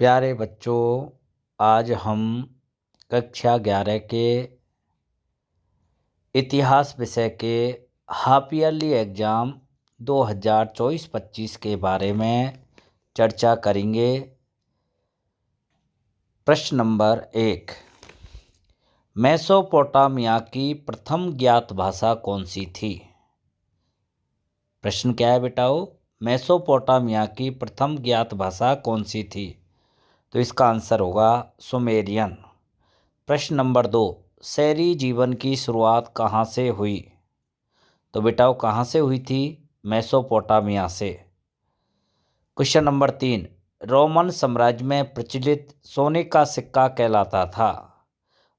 प्यारे बच्चों, आज हम कक्षा 11 के इतिहास विषय के हाफ ईयरली एग्ज़ाम 2024-25 के बारे में चर्चा करेंगे। प्रश्न नंबर 1, मेसोपोटामिया की प्रथम ज्ञात भाषा कौन सी थी? प्रश्न क्या है बेटाओ? मेसोपोटामिया की प्रथम ज्ञात भाषा कौन सी थी? तो इसका आंसर होगा सुमेरियन। प्रश्न नंबर 2, शहरी जीवन की शुरुआत कहाँ से हुई? तो बेटाओ कहाँ से हुई थी? मेसोपोटामिया से। क्वेश्चन नंबर 3, रोमन साम्राज्य में प्रचलित सोने का सिक्का कहलाता था।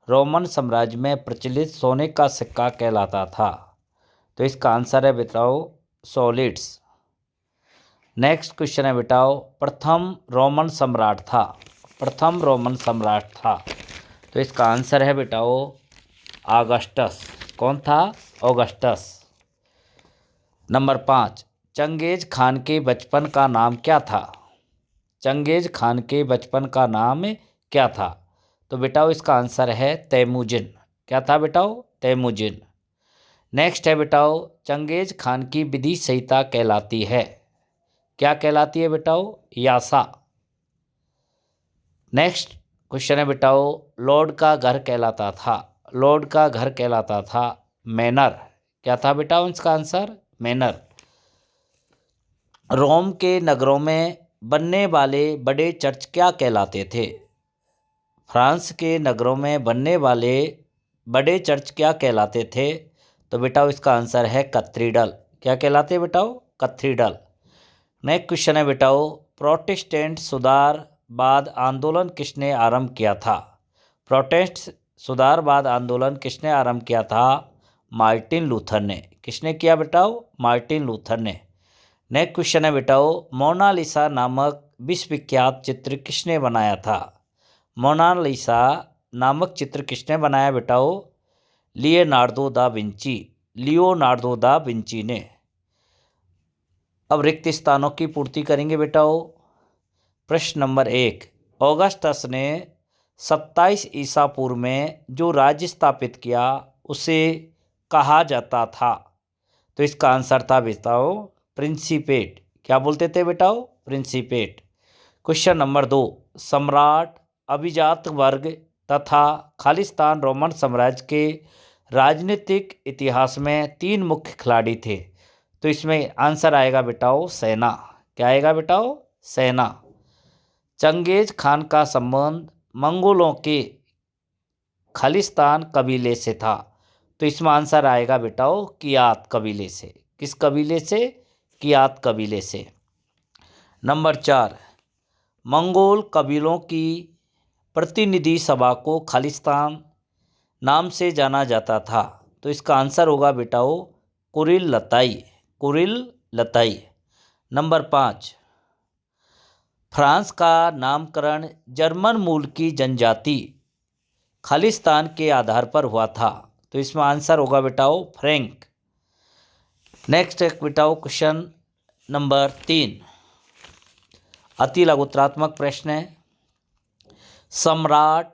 रोमन साम्राज्य में प्रचलित सोने का सिक्का कहलाता था। तो इसका आंसर है बेटाओ सॉलिड्स। नेक्स्ट क्वेश्चन है बेटाओ, प्रथम रोमन सम्राट था। प्रथम रोमन सम्राट था। तो इसका आंसर है बेटाओ ऑगस्टस। कौन था? ऑगस्टस। नंबर 5, चंगेज खान के बचपन का नाम क्या था? चंगेज खान के बचपन का नाम क्या था? तो बेटाओ इसका आंसर है तैमूजिन। क्या था बेटाओ? तैमूजिन। नेक्स्ट है बेटाओ, चंगेज खान की विधि संहिता कहलाती है। क्या कहलाती है बेटाओ? यासा। नेक्स्ट क्वेश्चन है बेटाओ, लॉर्ड का घर कहलाता था। लॉर्ड का घर कहलाता था मैनर। क्या था बेटाओ इसका आंसर? मैनर। रोम के नगरों में बनने वाले बड़े चर्च क्या कहलाते थे? फ्रांस के नगरों में बनने वाले बड़े चर्च क्या कहलाते थे? तो बेटाओ इसका आंसर है कैथेड्रल। क्या कहलाते बेटाओ? कैथेड्रल। नेक्स्ट क्वेश्चन है बेटाओ, प्रोटेस्टेंट सुधारवाद आंदोलन किसने आरंभ किया था? प्रोटेस्ट सुधारवाद आंदोलन किसने आरंभ किया था? मार्टिन लूथर ने। किसने किया बेटाओ? मार्टिन लूथर ने। नेक्स्ट क्वेश्चन है बेटाओ, मोनालिसा नामक विश्वविख्यात चित्र किसने बनाया था? मोनालिसा नामक चित्र किसने बनाया बेटाओ? Leonardo da Vinci. Leonardo da Vinci ने। अब रिक्त स्थानों की पूर्ति करेंगे बेटाओ। प्रश्न नंबर 1, ऑगस्टस ने 27 ईसा पूर्व में जो राज्य स्थापित किया उसे कहा जाता था। तो इसका आंसर था बेटाओ प्रिंसिपेट। क्या बोलते थे बेटाओ? प्रिंसिपेट। क्वेश्चन नंबर 2, सम्राट अभिजात वर्ग तथा खालिस्तान रोमन साम्राज्य के राजनीतिक इतिहास में 3 मुख्य खिलाड़ी थे। तो इसमें आंसर आएगा बेटाओ सेना। क्या आएगा बेटाओ? सेना। चंगेज खान का संबंध मंगोलों के खालिस्तान कबीले से था। तो इसमें आंसर आएगा बेटाओ कियात कबीले से। किस कबीले से? कियात कबीले से। नंबर 4, मंगोल कबीलों की प्रतिनिधि सभा को खालिस्तान नाम से जाना जाता था। तो इसका आंसर होगा बेटाओ कुरिल लताई। कुरिल लताई। नंबर 5, फ्रांस का नामकरण जर्मन मूल की जनजाति खालिस्तान के आधार पर हुआ था। तो इसमें आंसर होगा बेटाओ फ्रैंक। नेक्स्ट एक बेटाओ क्वेश्चन नंबर 3, अति लघुत्रात्मक प्रश्न है। सम्राट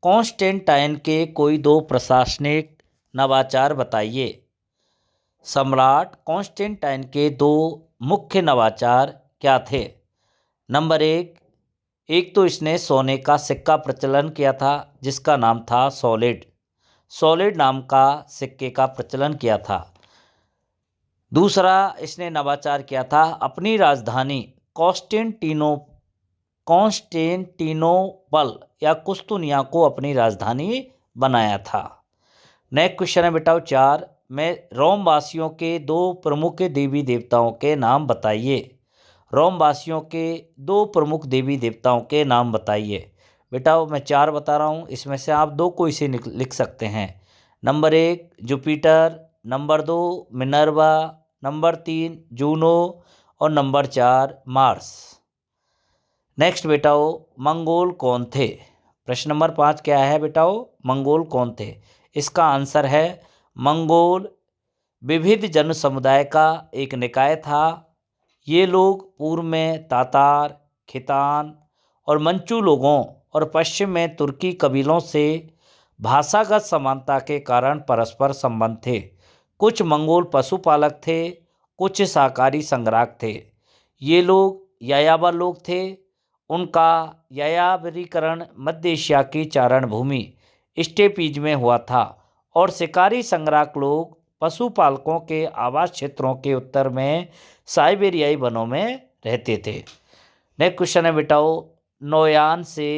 कॉन्स्टेंटाइन के कोई 2 प्रशासनिक नवाचार बताइए। सम्राट कॉन्स्टेंटाइन के 2 मुख्य नवाचार क्या थे? नंबर 1, एक तो इसने सोने का सिक्का प्रचलन किया था जिसका नाम था सॉलिड। सॉलिड नाम का सिक्के का प्रचलन किया था। दूसरा इसने नवाचार किया था अपनी राजधानी कॉन्स्टेंटिनोपल या कुस्तुनिया को अपनी राजधानी बनाया था। नेक्स्ट क्वेश्चन है बेटा 4, में रोम वासियों के 2 प्रमुख देवी देवताओं के नाम बताइए। रोम वासियों के 2 प्रमुख देवी देवताओं के नाम बताइए। बेटा मैं 4 बता रहा हूँ, इसमें से आप 2 को इसे लिख सकते हैं। Number 1 Jupiter, number 2 Minerva, number 3 Juno और नंबर 4 मार्स। नेक्स्ट बेटाओ, मंगोल कौन थे? प्रश्न नंबर 5 क्या है बेटाओ? मंगोल कौन थे? इसका आंसर है मंगोल विविध जन समुदाय का एक निकाय था। ये लोग पूर्व में तातार, खितान और मंचू लोगों और पश्चिम में तुर्की कबीलों से भाषागत समानता के कारण परस्पर संबंध थे। कुछ मंगोल पशुपालक थे, कुछ शाकाहारी संग्राहक थे। ये लोग यायावर लोग थे। उनका यायावरीकरण मध्य एशिया की चारण भूमि स्टेपीज में हुआ था और शिकारी संग्राहक लोग पशुपालकों के आवास क्षेत्रों के उत्तर में साइबेरियाई वनों में रहते थे। नेक्स्ट क्वेश्चन है बेटाओ, नौयान से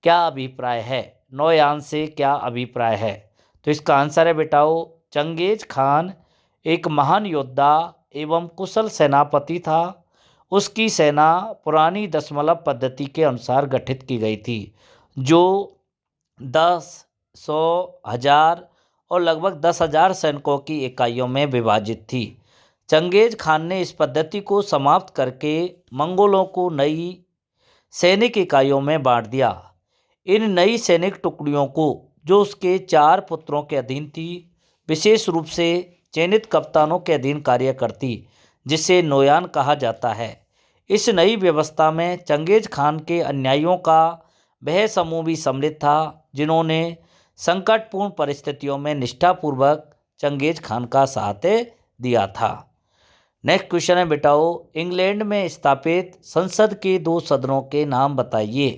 क्या अभिप्राय है? नौयान से क्या अभिप्राय है? तो इसका आंसर है बेटाओ, चंगेज खान एक महान योद्धा एवं कुशल सेनापति था। उसकी सेना पुरानी दशमलव पद्धति के अनुसार गठित की गई थी, जो 10, 100, 1000 और लगभग 10,000 सैनिकों की इकाइयों में विभाजित थी। चंगेज खान ने इस पद्धति को समाप्त करके मंगोलों को नई सैनिक इकाइयों में बांट दिया। इन नई सैनिक टुकड़ियों को, जो उसके 4 पुत्रों के अधीन थी, विशेष रूप से चयनित कप्तानों के अधीन कार्य करती, जिसे नौयान कहा जाता है। इस नई व्यवस्था में चंगेज खान के अनुयायियों का वह समूह भी सम्मिलित था जिन्होंने संकटपूर्ण परिस्थितियों में निष्ठापूर्वक चंगेज खान का साथ दिया था। नेक्स्ट क्वेश्चन है बेटाओ, इंग्लैंड में स्थापित संसद के 2 सदनों के नाम बताइए।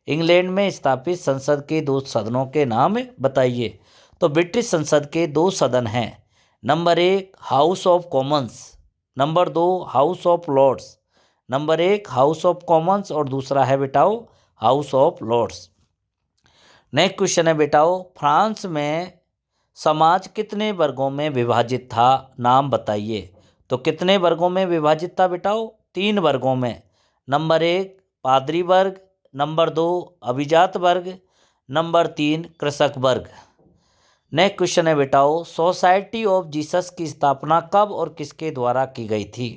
इंग्लैंड में स्थापित संसद के 2 सदनों के नाम बताइए। तो ब्रिटिश संसद के 2 सदन हैं। Number 1 House of Commons, number 2 House of Lords. Number 1 House of Commons और दूसरा है बेटाओ House of Lords. Next question है बेटाओ, फ्रांस में समाज कितने वर्गों में विभाजित था? नाम बताइए। तो कितने वर्गों में विभाजित था बेटाओ? 3 वर्गों में। नंबर 1 पादरी वर्ग, नंबर 2 अभिजात वर्ग, नंबर 3 कृषक वर्ग। नेक्स्ट क्वेश्चन है बेटाओ, सोसाइटी ऑफ जीसस की स्थापना कब और किसके द्वारा की गई थी?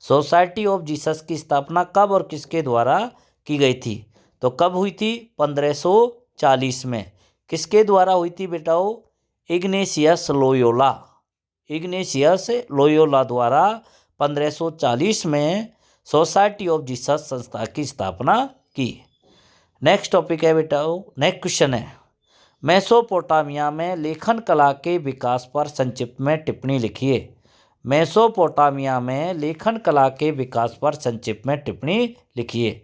सोसाइटी ऑफ जीसस की स्थापना कब और किसके द्वारा की गई थी? तो कब हुई थी? 1540 में। किसके द्वारा हुई थी बेटाओ? Ignatius Loyola. इग्नेशियस लोयोला द्वारा 1540 में सोसाइटी ऑफ जीसस संस्था की स्थापना की। नेक्स्ट टॉपिक है बेटाओ, नेक्स्ट क्वेश्चन है, मेसोपोटामिया में लेखन कला के विकास पर संक्षिप्त में टिप्पणी लिखिए। मेसोपोटामिया में लेखन कला के विकास पर संक्षिप्त में टिप्पणी लिखिए।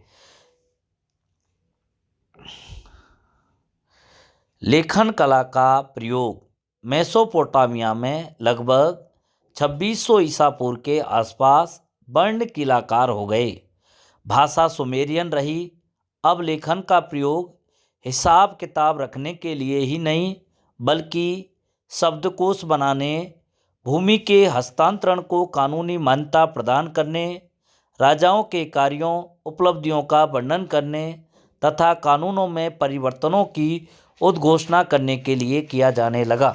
लेखन कला का प्रयोग मेसोपोटामिया में लगभग 2600 ईसा पूर्व के आसपास वर्णकिलाकार हो गए। भाषा सुमेरियन रही। अब लेखन का प्रयोग हिसाब किताब रखने के लिए ही नहीं, बल्कि शब्दकोश बनाने, भूमि के हस्तांतरण को कानूनी मान्यता प्रदान करने, राजाओं के कार्यों उपलब्धियों का वर्णन करने तथा कानूनों में परिवर्तनों की उद्घोषणा करने के लिए किया जाने लगा।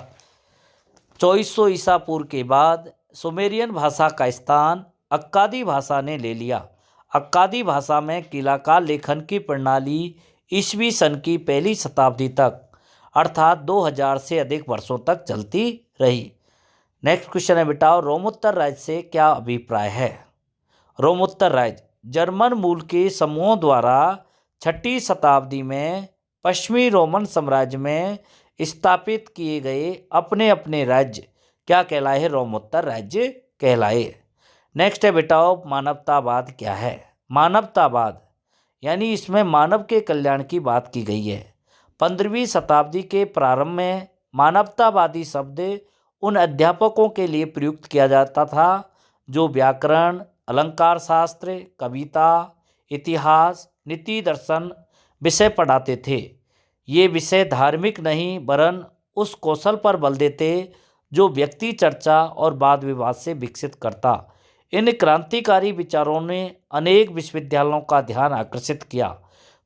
2400 ईसा पूर्व के बाद सुमेरियन भाषा का स्थान अक्कादी भाषा ने ले लिया। अक्कादी भाषा में कीलाकार लेखन की प्रणाली ईस्वी सन की पहली शताब्दी तक अर्थात 2000 से अधिक वर्षों तक चलती रही। नेक्स्ट क्वेश्चन है बेटा, रोमोत्तर राज्य से क्या अभिप्राय है? रोमोत्तर राज्य जर्मन मूल के समूहों द्वारा 6ठी शताब्दी में पश्चिमी रोमन साम्राज्य में स्थापित किए गए अपने अपने राज्य क्या कहलाए? रोमोत्तर राज्य कहलाए। नेक्स्ट है बेटा, मानवतावाद क्या है? मानवतावाद यानी इसमें मानव के कल्याण की बात की गई है। 15वीं शताब्दी के प्रारंभ में मानवतावादी शब्द उन अध्यापकों के लिए प्रयुक्त किया जाता था जो व्याकरण, अलंकार शास्त्र, कविता, इतिहास, नीति दर्शन विषय पढ़ाते थे। ये विषय धार्मिक नहीं वरन उस कौशल पर बल देते जो व्यक्ति चर्चा और वाद विवाद से विकसित करता। इन क्रांतिकारी विचारों ने अनेक विश्वविद्यालयों का ध्यान आकर्षित किया।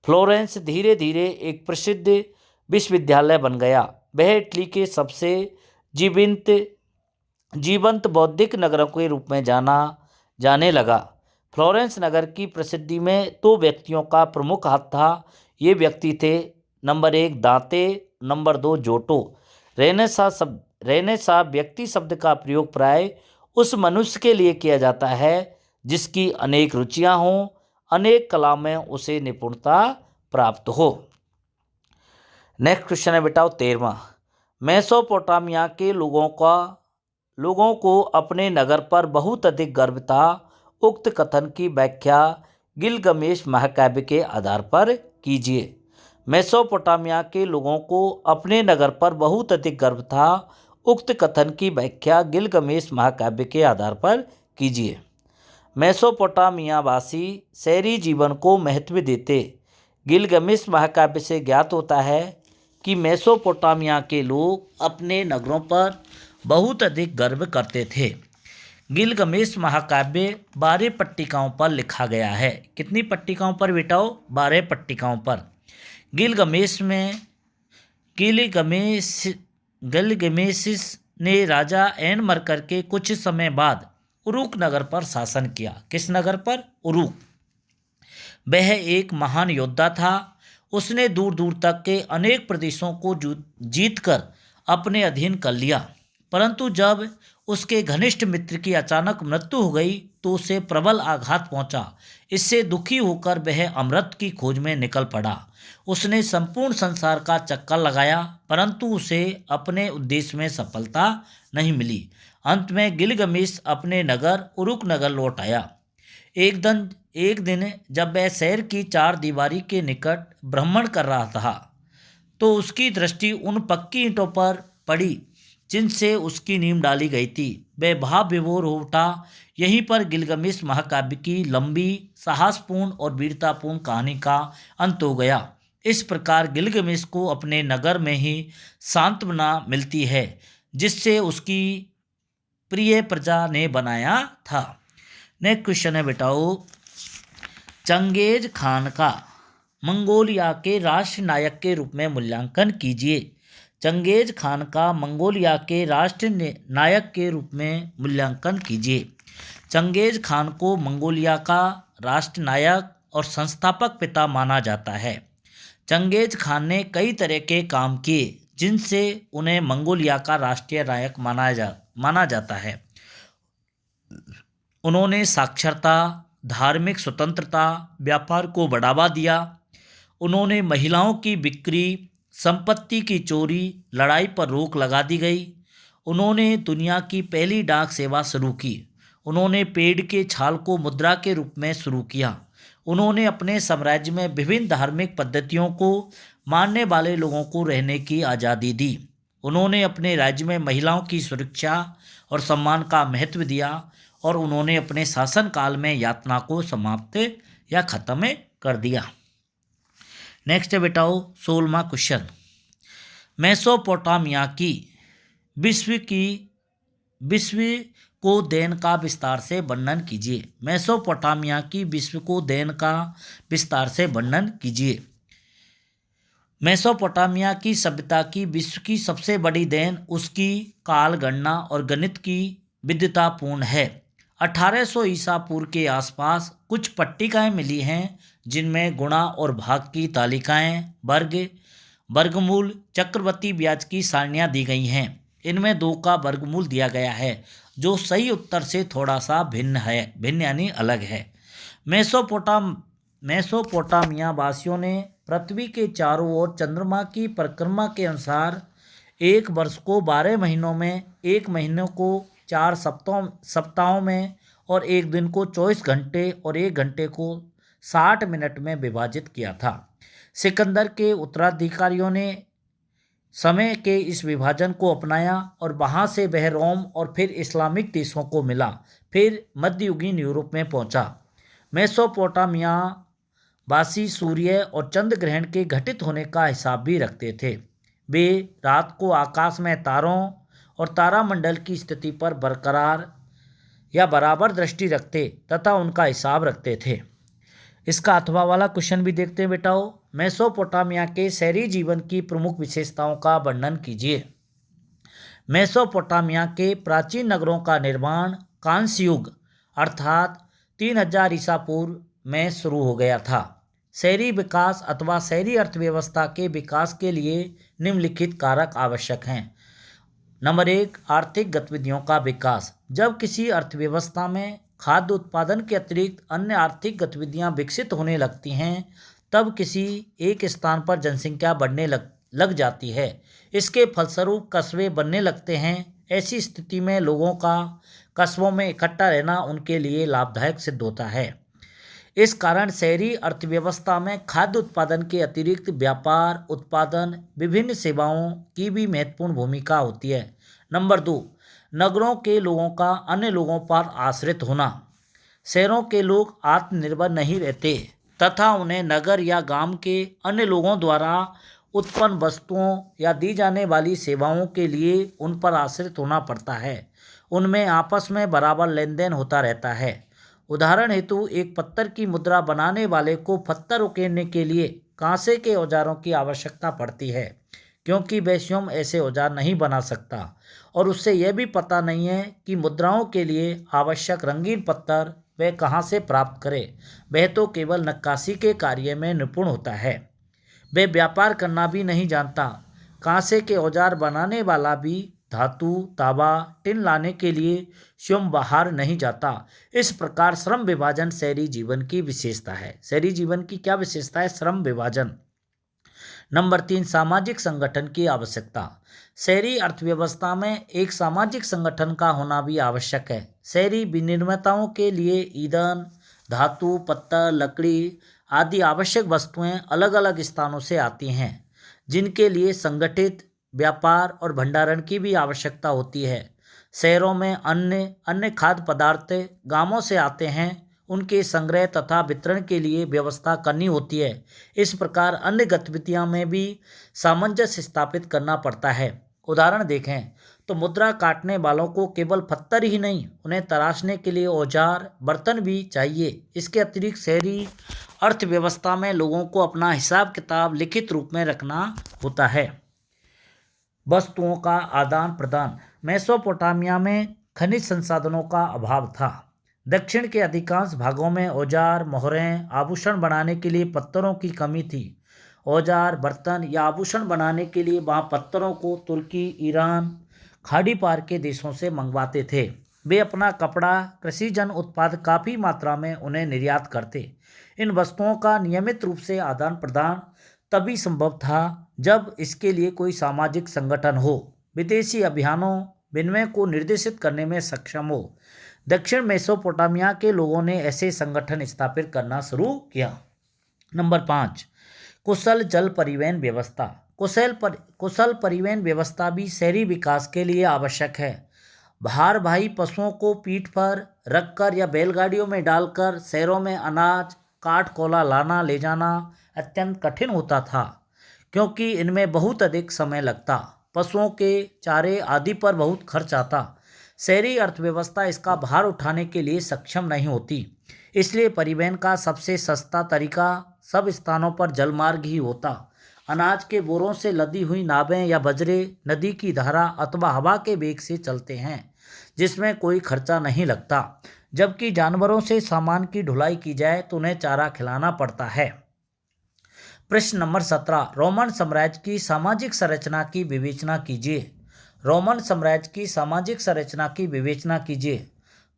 फ्लोरेंस धीरे धीरे एक प्रसिद्ध विश्वविद्यालय बन गया। वह इटली के सबसे जीवंत बौद्धिक नगरों के रूप में जाने लगा। फ्लोरेंस नगर की प्रसिद्धि में 2 व्यक्तियों का प्रमुख हाथ था। ये व्यक्ति थे नंबर 1 दांते, नंबर 2 जोटो। रेनेसां व्यक्ति शब्द का प्रयोग प्राय उस मनुष्य के लिए किया जाता है जिसकी अनेक रुचियां हों, अनेक कला में उसे निपुणता प्राप्त हो। नेक्स्ट क्वेश्चन है बेटा 13वां। मेसोपोटामिया के लोगों को अपने नगर पर बहुत अधिक गर्व था। उक्त कथन की व्याख्या गिलगमेश महाकाव्य के आधार पर कीजिए। मेसोपोटामिया के लोगों को अपने नगर पर बहुत अधिक गर्व था। उक्त कथन की व्याख्या गिलगमेश महाकाव्य के आधार पर कीजिए। मेसोपोटामियावासी शहरी जीवन को महत्व देते। गिलगमेश महाकाव्य से ज्ञात होता है कि मेसोपोटामिया के लोग अपने नगरों पर बहुत अधिक गर्व करते थे। गिलगमेश महाकाव्य 12 पट्टिकाओं पर लिखा गया है। कितनी पट्टिकाओं पर बेटाओ? 12 पट्टिकाओं पर। गिलगमेशिस ने राजा एनमरकर के कुछ समय बाद उरुक नगर पर शासन किया। किस नगर पर? उरुक। वह एक महान योद्धा था। उसने दूर दूर तक के अनेक प्रदेशों को जीतकर अपने अधीन कर लिया, परंतु जब उसके घनिष्ठ मित्र की अचानक मृत्यु हो गई तो उसे प्रबल आघात पहुंचा। इससे दुखी होकर वह अमृत की खोज में निकल पड़ा। उसने संपूर्ण संसार का चक्कर लगाया, परंतु उसे अपने उद्देश्य में सफलता नहीं मिली। अंत में गिलगमेश अपने नगर उरुक नगर लौट आया। एक दिन जब वह शहर की 4 दीवारी के निकट भ्रमण कर रहा था तो उसकी दृष्टि उन पक्की ईंटों पर पड़ी जिनसे उसकी नींव डाली गई थी। वह भाव विभोर हो उठा। यहीं पर गिलगमेश महाकाव्य की लंबी, साहसपूर्ण और वीरतापूर्ण कहानी का अंत हो गया। इस प्रकार गिलगमेश को अपने नगर में ही सांत्वना मिलती है जिससे उसकी प्रिय प्रजा ने बनाया था। नेक्स्ट क्वेश्चन है बेटाओ, चंगेज खान का मंगोलिया के राष्ट्र नायक के रूप में मूल्यांकन कीजिए। चंगेज खान का मंगोलिया के राष्ट्र नायक के रूप में मूल्यांकन कीजिए। चंगेज खान को मंगोलिया का राष्ट्र नायक और संस्थापक पिता माना जाता है। चंगेज खान ने कई तरह के काम किए जिनसे उन्हें मंगोलिया का राष्ट्रीय नायक माना जाता है। उन्होंने साक्षरता, धार्मिक स्वतंत्रता, व्यापार को बढ़ावा दिया। उन्होंने महिलाओं की बिक्री, संपत्ति की चोरी, लड़ाई पर रोक लगा दी गई। उन्होंने दुनिया की पहली डाक सेवा शुरू की। उन्होंने पेड़ के छाल को मुद्रा के रूप में शुरू किया। उन्होंने अपने साम्राज्य में विभिन्न धार्मिक पद्धतियों को मानने वाले लोगों को रहने की आज़ादी दी। उन्होंने अपने राज्य में महिलाओं की सुरक्षा और सम्मान का महत्व दिया और उन्होंने अपने शासनकाल में यातना को समाप्त या खत्म कर दिया। नेक्स्ट है बेटाओ 16वां क्वेश्चन। मेसोपोटामिया की विश्व को देन का विस्तार से वर्णन कीजिए। मेसोपोटामिया की विश्व को देन का विस्तार से वर्णन कीजिए। मेसोपोटामिया की सभ्यता की विश्व की सबसे बड़ी देन उसकी काल गणना और गणित की विद्वतापूर्ण है। 1800 ईसा पूर्व के आसपास कुछ पट्टिकाएं मिली हैं जिनमें गुणा और भाग की तालिकाएं, वर्गमूल, चक्रवर्ती ब्याज की सारणियां दी गई हैं। इनमें 2 का वर्गमूल दिया गया है जो सही उत्तर से थोड़ा सा भिन्न यानी अलग है। मेसोपोटामिया वासियों ने पृथ्वी के चारों ओर चंद्रमा की परिक्रमा के अनुसार एक वर्ष को 12 महीनों में, एक महीने को 4 सप्ताहों में और एक दिन को 24 घंटे और एक घंटे को 60 मिनट में विभाजित किया था। सिकंदर के उत्तराधिकारियों ने समय के इस विभाजन को अपनाया और वहाँ से वह रोम और फिर इस्लामिक देशों को मिला, फिर मध्ययुगीन यूरोप में पहुँचा। मेसोपोटामिया वासी सूर्य और चंद्र ग्रहण के घटित होने का हिसाब भी रखते थे। वे रात को आकाश में तारों और तारामंडल की स्थिति पर बरकरार या बराबर दृष्टि रखते तथा उनका हिसाब रखते थे। इसका अथवा वाला क्वेश्चन भी देखते हैं बेटाओ। मेसोपोटामिया के शहरी जीवन की प्रमुख विशेषताओं का वर्णन कीजिए। मेसोपोटामिया के प्राचीन नगरों का निर्माण कांस्य युग अर्थात 3000 ईसा पूर्व में शुरू हो गया था। शहरी विकास अथवा शहरी अर्थव्यवस्था के विकास के लिए निम्नलिखित कारक आवश्यक हैं। नंबर 1, आर्थिक गतिविधियों का विकास। जब किसी अर्थव्यवस्था में खाद्य उत्पादन के अतिरिक्त अन्य आर्थिक गतिविधियां विकसित होने लगती हैं, तब किसी एक स्थान पर जनसंख्या बढ़ने लग जाती है। इसके फलस्वरूप कस्बे बनने लगते हैं। ऐसी स्थिति में लोगों का कस्बों में इकट्ठा रहना उनके लिए लाभदायक सिद्ध होता है। इस कारण शहरी अर्थव्यवस्था में खाद्य उत्पादन के अतिरिक्त व्यापार, उत्पादन, विभिन्न सेवाओं की भी महत्वपूर्ण भूमिका होती है। नंबर 2, नगरों के लोगों का अन्य लोगों पर आश्रित होना। शहरों के लोग आत्मनिर्भर नहीं रहते तथा उन्हें नगर या गांव के अन्य लोगों द्वारा उत्पन्न वस्तुओं या दी जाने वाली सेवाओं के लिए उन पर आश्रित होना पड़ता है। उनमें आपस में बराबर लेन देन होता रहता है। उदाहरण हेतु एक पत्थर की मुद्रा बनाने वाले को पत्थर उकेरने के लिए कांसे के औजारों की आवश्यकता पड़ती है, क्योंकि वह स्वयं ऐसे औजार नहीं बना सकता और उससे यह भी पता नहीं है कि मुद्राओं के लिए आवश्यक रंगीन पत्थर वह कहाँ से प्राप्त करे। वह तो केवल नक्काशी के कार्य में निपुण होता है। वह व्यापार करना भी नहीं जानता। कांसे के औजार बनाने वाला भी धातु, तांबा, टिन लाने के लिए स्वयं बाहर नहीं जाता। इस प्रकार श्रम विभाजन शहरी जीवन की विशेषता है। शहरी जीवन की क्या विशेषता है? श्रम विभाजन। नंबर 3, सामाजिक संगठन की आवश्यकता। शहरी अर्थव्यवस्था में एक सामाजिक संगठन का होना भी आवश्यक है। शहरी विनिर्माताओं के लिए ईंधन, धातु, पत्थर, लकड़ी आदि आवश्यक वस्तुएं अलग अलग स्थानों से आती हैं, जिनके लिए संगठित व्यापार और भंडारण की भी आवश्यकता होती है। शहरों में अन्य खाद्य पदार्थ गांवों से आते हैं, उनके संग्रह तथा वितरण के लिए व्यवस्था करनी होती है। इस प्रकार अन्य गतिविधियों में भी सामंजस्य स्थापित करना पड़ता है। उदाहरण देखें तो मुद्रा काटने वालों को केवल पत्थर ही नहीं, उन्हें तराशने के लिए औजार, बर्तन भी चाहिए। इसके अतिरिक्त शहरी अर्थव्यवस्था में लोगों को अपना हिसाब किताब लिखित रूप में रखना होता है। वस्तुओं का आदान प्रदान। मेसोपोटामिया में खनिज संसाधनों का अभाव था। दक्षिण के अधिकांश भागों में औजार, मोहरें, आभूषण बनाने के लिए पत्थरों की कमी थी। औजार, बर्तन या आभूषण बनाने के लिए वहाँ पत्थरों को तुर्की, ईरान, खाड़ी पार के देशों से मंगवाते थे। वे अपना कपड़ा, कृषिजन्य उत्पाद काफ़ी मात्रा में उन्हें निर्यात करते। इन वस्तुओं का नियमित रूप से आदान प्रदान तभी संभव था जब इसके लिए कोई सामाजिक संगठन हो, विदेशी अभियानों विनिमय को निर्देशित करने में सक्षम हो। दक्षिण मेसोपोटामिया के लोगों ने ऐसे संगठन स्थापित करना शुरू किया। नंबर 5, कुशल जल परिवहन व्यवस्था। कुशल परिवहन व्यवस्था भी शहरी विकास के लिए आवश्यक है। भारवाही पशुओं को पीठ पर रखकर या बैलगाड़ियों में डालकर शहरों में अनाज, काठ, कोला लाना ले जाना अत्यंत कठिन होता था, क्योंकि इनमें बहुत अधिक समय लगता। पशुओं के चारे आदि पर बहुत खर्च आता। शहरी अर्थव्यवस्था इसका भार उठाने के लिए सक्षम नहीं होती। इसलिए परिवहन का सबसे सस्ता तरीका सब स्थानों पर जलमार्ग ही होता। अनाज के बोरों से लदी हुई नावें या बजरे नदी की धारा अथवा हवा के वेग से चलते हैं, जिसमें कोई खर्चा नहीं लगता। जबकि जानवरों से सामान की ढुलाई की जाए तो उन्हें चारा खिलाना पड़ता है। प्रश्न नंबर 17, रोमन साम्राज्य की सामाजिक संरचना की विवेचना कीजिए। रोमन साम्राज्य की सामाजिक संरचना की विवेचना कीजिए।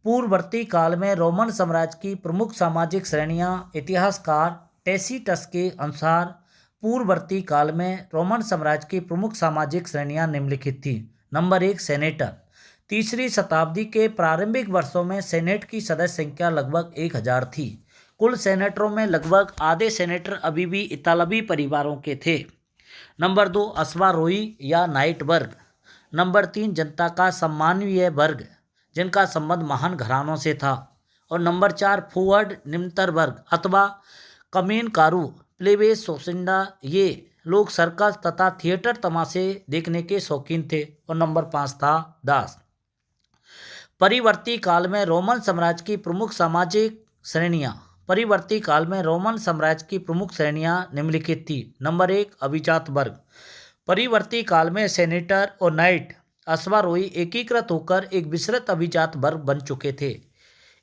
पूर्ववर्ती काल में रोमन साम्राज्य की प्रमुख सामाजिक श्रेणियां इतिहासकार टैसीटस के अनुसार पूर्ववर्ती काल में रोमन साम्राज्य की प्रमुख सामाजिक श्रेणियां निम्नलिखित थी। Number 1, senator. तीसरी शताब्दी के प्रारंभिक वर्षों में सेनेट की सदस्य संख्या लगभग 1000 थी। कुल सेनेटरों में लगभग आधे सेनेटर अभी भी इतालवी परिवारों के थे। नंबर 2, अश्वारोही या नाइट वर्ग। नंबर 3, जनता का सम्माननीय वर्ग, जिनका संबंध महान घरानों से था। और नंबर 4, फूवर्ड निम्नतर वर्ग अथवा कमीनकारू, प्लेबेस, सोसिंडा। ये लोग सर्कस तथा थिएटर तमाशे देखने के शौकीन थे। और नंबर 5 था दास। परिवर्ती काल में रोमन साम्राज्य की प्रमुख सामाजिक श्रेणियां निम्नलिखित थी। नंबर 1, अभिजात वर्ग। परिवर्ती काल में सेनेटर और नाइट अश्वारोही एकीकृत होकर एक विस्तृत अभिजात वर्ग बन चुके थे।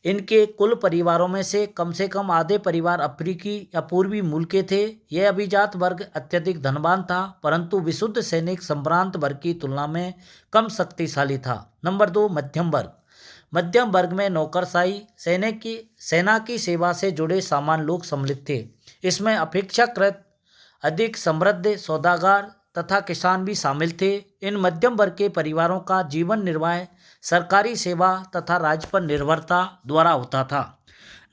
इनके कुल परिवारों में से कम आधे परिवार अफ्रीकी या पूर्वी मूल के थे। यह अभिजात वर्ग अत्यधिक धनवान था, परंतु विशुद्ध सैनिक संभ्रांत वर्ग की तुलना में कम शक्तिशाली था। नंबर 2, मध्यम वर्ग। मध्यम वर्ग में नौकरशाही, सेना की सेवा से जुड़े सामान्य लोग सम्मिलित थे। इसमें अपेक्षाकृत अधिक समृद्ध सौदागर तथा किसान भी शामिल थे। इन मध्यम वर्ग के परिवारों का जीवन निर्वाह सरकारी सेवा तथा राज्य पर निर्भरता द्वारा होता था।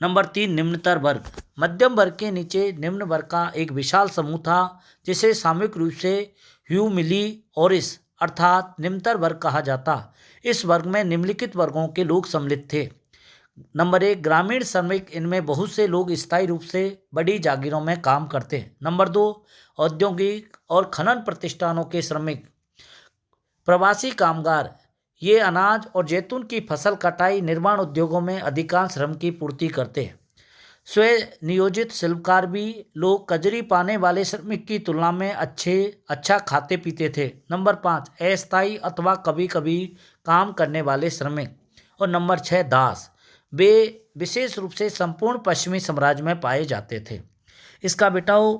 नंबर 3, निम्नतर वर्ग। मध्यम वर्ग के नीचे निम्न वर्ग का एक विशाल समूह था जिसे सामूहिक रूप से ह्यूमिलिओरिस अर्थात निम्नतर वर्ग कहा जाता। इस वर्ग में निम्नलिखित वर्गों के लोग सम्मिलित थे। नंबर 1, ग्रामीण श्रमिक। इनमें बहुत से लोग स्थायी रूप से बड़ी जागीरों में काम करते हैं। नंबर 2, औद्योगिक और खनन प्रतिष्ठानों के श्रमिक। प्रवासी कामगार। ये अनाज और जैतून की फसल कटाई निर्माण उद्योगों में अधिकांश श्रम की पूर्ति करते हैं। स्वनियोजित शिल्पकार भी लोग कजरी पाने वाले श्रमिक की तुलना में अच्छा खाते पीते थे। नंबर 5, अस्थायी अथवा कभी कभी काम करने वाले श्रमिक। और नंबर 6, दास। वे विशेष रूप से संपूर्ण पश्चिमी साम्राज्य में पाए जाते थे। इसका बेटाओ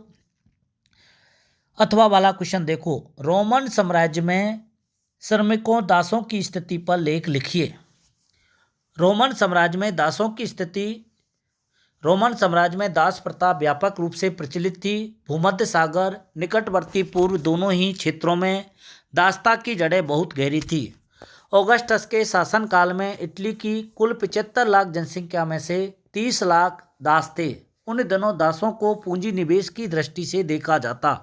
अथवा वाला क्वेश्चन देखो। रोमन साम्राज्य में श्रमिकों दासों की स्थिति पर लेख लिखिए। रोमन साम्राज्य में दासों की स्थिति। रोमन साम्राज्य में दास प्रथा व्यापक रूप से प्रचलित थी। भूमध्य सागर निकटवर्ती पूर्व दोनों ही क्षेत्रों में दासता की जड़ें बहुत गहरी थी। ऑगस्टस के शासनकाल में इटली की कुल 75 लाख जनसंख्या में से 30 लाख दास थे। उन दिनों दासों को पूंजी निवेश की दृष्टि से देखा जाता।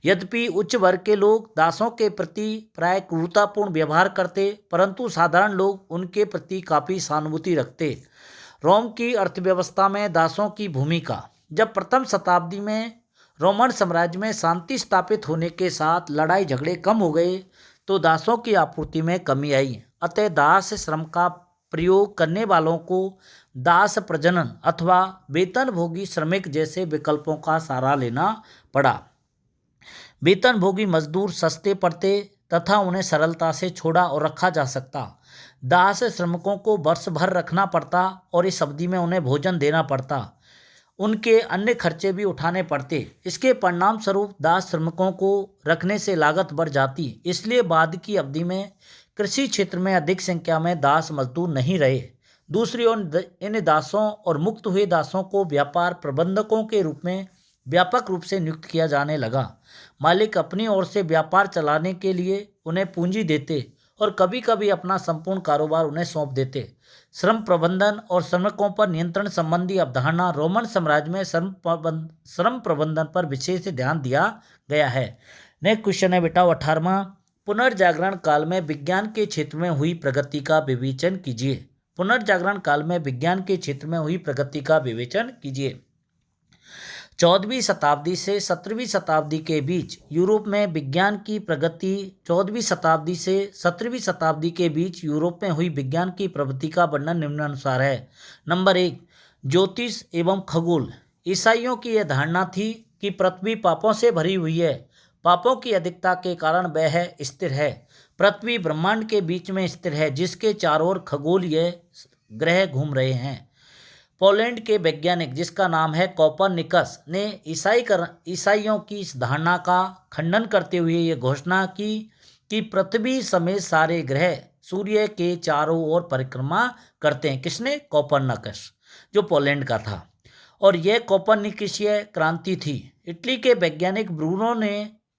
यद्यपि उच्च वर्ग के लोग दासों के प्रति प्राय क्रूरतापूर्ण व्यवहार करते, परंतु साधारण लोग उनके प्रति काफ़ी सहानुभूति रखते। रोम की अर्थव्यवस्था में दासों की भूमिका। जब प्रथम शताब्दी में रोमन साम्राज्य में शांति स्थापित होने के साथ लड़ाई झगड़े कम हो गए तो दासों की आपूर्ति में कमी आई। अतः दास श्रम का प्रयोग करने वालों को दास प्रजनन अथवा वेतनभोगी श्रमिक जैसे विकल्पों का सहारा लेना पड़ा। वेतनभोगी मजदूर सस्ते पड़ते तथा उन्हें सरलता से छोड़ा और रखा जा सकता। दास श्रमिकों को वर्ष भर रखना पड़ता और इस अवधि में उन्हें भोजन देना पड़ता। उनके अन्य खर्चे भी उठाने पड़ते। इसके परिणाम स्वरूप दास श्रमिकों को रखने से लागत बढ़ जाती। इसलिए बाद की अवधि में कृषि क्षेत्र में अधिक संख्या में दास मजदूर नहीं रहे। दूसरी ओर इन दासों और मुक्त हुए दासों को व्यापार प्रबंधकों के रूप में व्यापक रूप से नियुक्त किया जाने लगा। मालिक अपनी ओर से व्यापार चलाने के लिए उन्हें पूंजी देते और कभी कभी अपना संपूर्ण कारोबार उन्हें सौंप देते। श्रम प्रबंधन और श्रमिकों पर नियंत्रण संबंधी अवधारणा रोमन साम्राज्य में श्रम प्रबंधन पर विशेष ध्यान दिया गया है। नेक्स्ट क्वेश्चन है बेटा 18वां। पुनर्जागरण काल में विज्ञान के क्षेत्र में हुई प्रगति का विवेचन कीजिए। पुनर्जागरण काल में विज्ञान के क्षेत्र में हुई प्रगति का विवेचन कीजिए। 14वीं शताब्दी से 17वीं शताब्दी के बीच यूरोप में विज्ञान की प्रगति। 14वीं शताब्दी से 17वीं शताब्दी के बीच यूरोप में हुई विज्ञान की प्रगति का वर्णन निम्नानुसार है। नंबर 1, ज्योतिष एवं खगोल। ईसाइयों की यह धारणा थी कि पृथ्वी पापों से भरी हुई है। पापों की अधिकता के कारण वह स्थिर है। पृथ्वी ब्रह्मांड के बीच में स्थिर है जिसके चारों ओर खगोलीय ग्रह घूम रहे हैं। पोलैंड के वैज्ञानिक जिसका नाम है कोपरनिकस ने ईसाइयों की इस धारणा का खंडन करते हुए ये घोषणा की कि पृथ्वी समेत सारे ग्रह सूर्य के चारों ओर परिक्रमा करते हैं। किसने? कोपरनिकस, जो पोलैंड का था। और यह कोपरनिकसीय क्रांति थी। इटली के वैज्ञानिक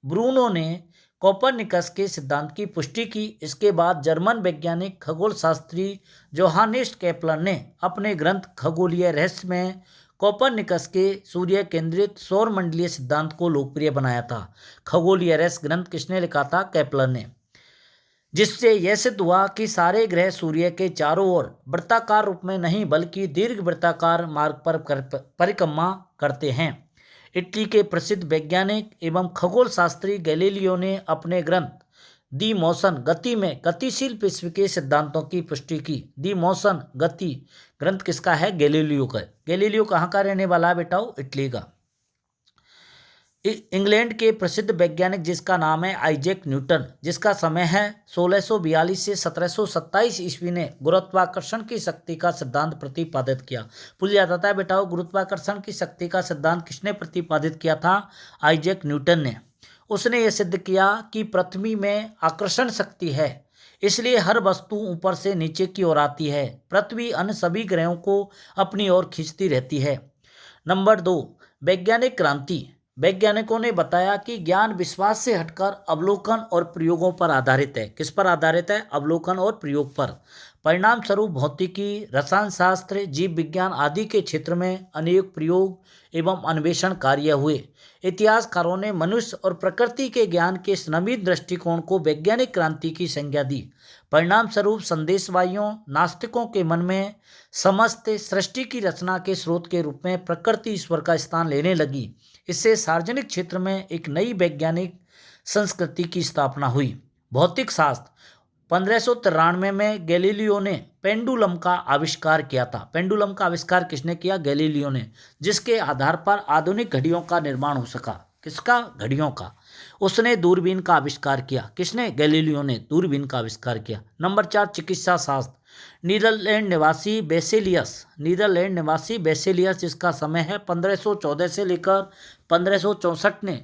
ब्रूनो ने कोपरनिकस के सिद्धांत की पुष्टि की। इसके बाद जर्मन वैज्ञानिक खगोल शास्त्री जोहानिस केपलर ने अपने ग्रंथ खगोलीय रहस्य में कोपरनिकस के सूर्य केंद्रित सौर मंडलीय सिद्धांत को लोकप्रिय बनाया था। खगोलीय रहस्य ग्रंथ किसने लिखा था? केपलर ने। जिससे यह सिद्ध हुआ कि सारे ग्रह सूर्य के चारों ओर वृत्ताकार रूप में नहीं बल्कि दीर्घ वृत्ताकार मार्ग पर परिक्रमा करते हैं। इटली के प्रसिद्ध वैज्ञानिक एवं खगोल शास्त्री गैलीलियो ने अपने ग्रंथ दी मोशन गति में गतिशील विश्व के सिद्धांतों की पुष्टि की। दी मोशन गति ग्रंथ किसका है? गैलीलियो का। गैलीलियो कहाँ का रहने वाला है बेटाओ? इटली का। इंग्लैंड के प्रसिद्ध वैज्ञानिक जिसका नाम है आइजैक न्यूटन, जिसका समय है 1642 से 1727 ईस्वी ने गुरुत्वाकर्षण की शक्ति का सिद्धांत प्रतिपादित किया। भूल जाता है बेटाओ, गुरुत्वाकर्षण की शक्ति का सिद्धांत किसने प्रतिपादित किया था? आइजैक न्यूटन ने। उसने यह सिद्ध किया कि पृथ्वी में आकर्षण शक्ति है, इसलिए हर वस्तु ऊपर से नीचे की ओर आती है। पृथ्वी अन्य सभी ग्रहों को अपनी ओर खींचती रहती है। नंबर 2, वैज्ञानिक क्रांति। वैज्ञानिकों ने बताया कि ज्ञान विश्वास से हटकर अवलोकन और प्रयोगों पर आधारित है। किस पर आधारित है? अवलोकन और प्रयोग पर। परिणाम स्वरूप भौतिकी, रसायन शास्त्र, जीव विज्ञान आदि के क्षेत्र में अनेक प्रयोग एवं अन्वेषण कार्य हुए। इतिहासकारों ने मनुष्य और प्रकृति के ज्ञान के इस नवीन दृष्टिकोण को वैज्ञानिक क्रांति की संज्ञा दी। परिणाम स्वरूप संदेशवादियों, नास्तिकों के मन में समस्त सृष्टि की रचना के स्रोत के रूप में प्रकृति ईश्वर का स्थान लेने लगी। इससे सार्वजनिक क्षेत्र में एक नई वैज्ञानिक संस्कृति की स्थापना हुई। भौतिक शास्त्र। 1593 में गैलीलियो ने पेंडुलम का आविष्कार किया था। पेंडुलम का आविष्कार किसने किया? गैलीलियो ने, जिसके आधार पर आधुनिक घड़ियों का निर्माण हो सका। किसका? घड़ियों का। उसने दूरबीन का आविष्कार किया। किसने? गैलीलियो ने दूरबीन का आविष्कार किया। नंबर 4, चिकित्सा शास्त्र। नीदरलैंड निवासी बेसेलियस जिसका समय है 1514 से लेकर 1564 ने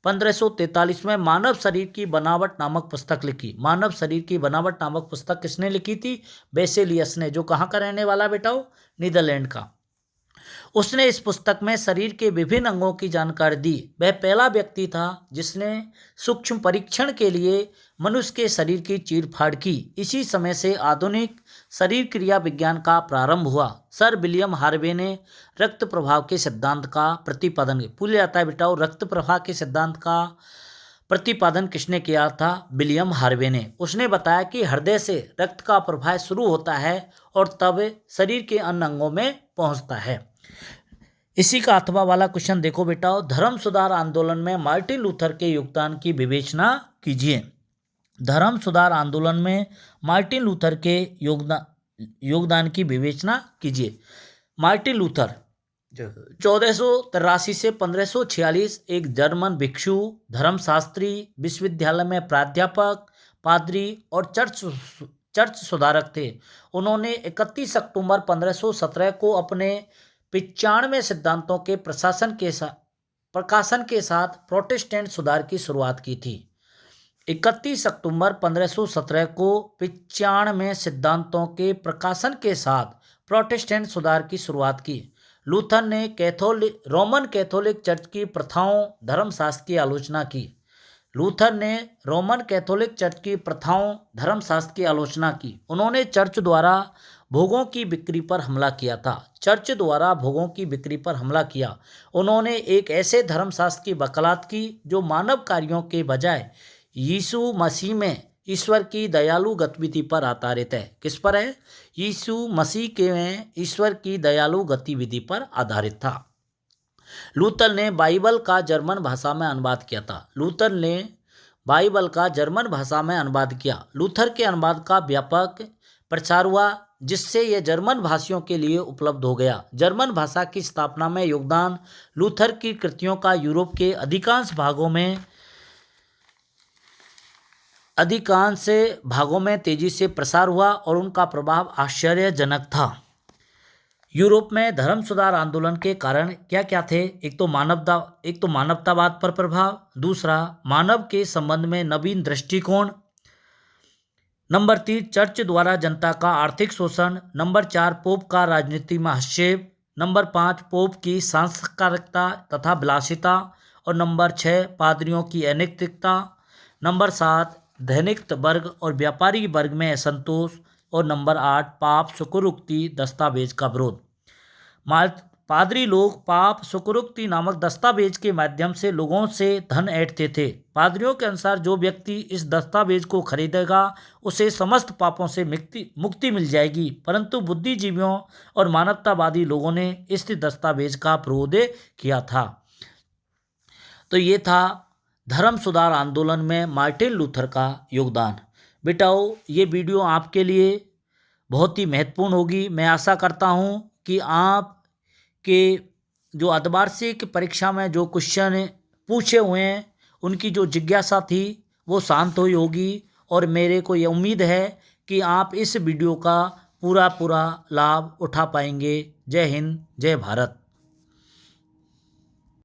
1543 में मानव शरीर की बनावट नामक पुस्तक लिखी। मानव शरीर की बनावट नामक पुस्तक किसने लिखी थी? बेसेलियस ने, जो कहाँ का रहने वाला बेटा हो? नीदरलैंड का। उसने इस पुस्तक में शरीर के विभिन्न अंगों की जानकारी दी। वह पहला व्यक्ति था जिसने सूक्ष्म परीक्षण के लिए मनुष्य के शरीर की चीरफाड़ की। इसी समय से आधुनिक शरीर क्रिया विज्ञान का प्रारंभ हुआ। सर विलियम हार्वे ने रक्त प्रवाह के सिद्धांत का प्रतिपादन, भूल जाता है बेटा, रक्त प्रवाह के सिद्धांत का प्रतिपादन किसने किया था? विलियम हार्वे ने। उसने बताया कि हृदय से रक्त का प्रवाह शुरू होता है और तब शरीर के अन्य अंगों में पहुंचता है। इसी का अथवा वाला क्वेश्चन देखो बेटा, धर्म सुधार आंदोलन में मार्टिन लूथर के योगदान की विवेचना कीजिए। धर्म सुधार आंदोलन में मार्टिन लूथर के योगदान की विवेचना कीजिए। मार्टिन लूथर 1483 से 1546 एक जर्मन भिक्षु, धर्मशास्त्री, विश्वविद्यालय में प्राध्यापक, पादरी और चर्च सुधारक थे। उन्होंने 31 अक्टूबर 1517 को अपने 95 सिद्धांतों के प्रकाशन के साथ प्रोटेस्टेंट सुधार की शुरुआत की थी। 31 अक्टूबर 1517 को 95 सिद्धांतों के प्रकाशन के साथ प्रोटेस्टेंट सुधार की शुरुआत की। लूथर ने रोमन कैथोलिक चर्च की प्रथाओं, धर्मशास्त्र की आलोचना की। लूथर ने रोमन कैथोलिक चर्च की प्रथाओं, धर्मशास्त्र की आलोचना की। उन्होंने चर्च द्वारा भोगों की बिक्री पर हमला किया था। चर्च द्वारा भोगों की बिक्री पर हमला किया। उन्होंने एक ऐसे धर्मशास्त्र की वकालत की जो मानव कार्यों के बजाय यीशु मसीह में ईश्वर की दयालु गतिविधि पर आधारित है। किस पर है? यीशु मसीह के में ईश्वर की दयालु गतिविधि पर आधारित था। लूथर ने बाइबल का जर्मन भाषा में अनुवाद किया था। लूथर ने बाइबल का जर्मन भाषा में अनुवाद किया। लूथर के अनुवाद का व्यापक प्रचार हुआ, जिससे यह जर्मन भाषियों के लिए उपलब्ध हो गया। जर्मन भाषा की स्थापना में योगदान लूथर की कृतियों का यूरोप के अधिकांश भागों में तेजी से प्रसार हुआ और उनका प्रभाव आश्चर्यजनक था। यूरोप में धर्म सुधार आंदोलन के कारण क्या क्या थे? एक तो मानवतावाद पर प्रभाव, दूसरा मानव के संबंध में नवीन दृष्टिकोण, नंबर 3 चर्च द्वारा जनता का आर्थिक शोषण, नंबर 4 पोप का राजनीति में हस्तक्षेप, नंबर 5 पोप की सांस्कारिकता तथा विलासिता, और नंबर 6 पादरियों की अनैतिकता, नंबर 7 धनिक वर्ग और व्यापारी वर्ग में असंतोष, और नंबर 8 पाप शुक्रोक्ति दस्तावेज का विरोध। पादरी लोग पाप शुक्रोक्ति नामक दस्तावेज के माध्यम से लोगों से धन ऐंठते थे। पादरियों के अनुसार जो व्यक्ति इस दस्तावेज को खरीदेगा उसे समस्त पापों से मुक्ति मिल जाएगी, परंतु बुद्धिजीवियों और मानवतावादी लोगों ने इस दस्तावेज का विरोध किया था। तो ये था धर्म सुधार आंदोलन में मार्टिन लूथर का योगदान। बेटाओ, ये वीडियो आपके लिए बहुत ही महत्वपूर्ण होगी। मैं आशा करता हूँ कि आप के जो अर्धवार्षिक परीक्षा में जो क्वेश्चन पूछे हुए हैं उनकी जो जिज्ञासा थी वो शांत हुई होगी, और मेरे को ये उम्मीद है कि आप इस वीडियो का पूरा लाभ उठा पाएंगे। जय हिंद, जय भारत।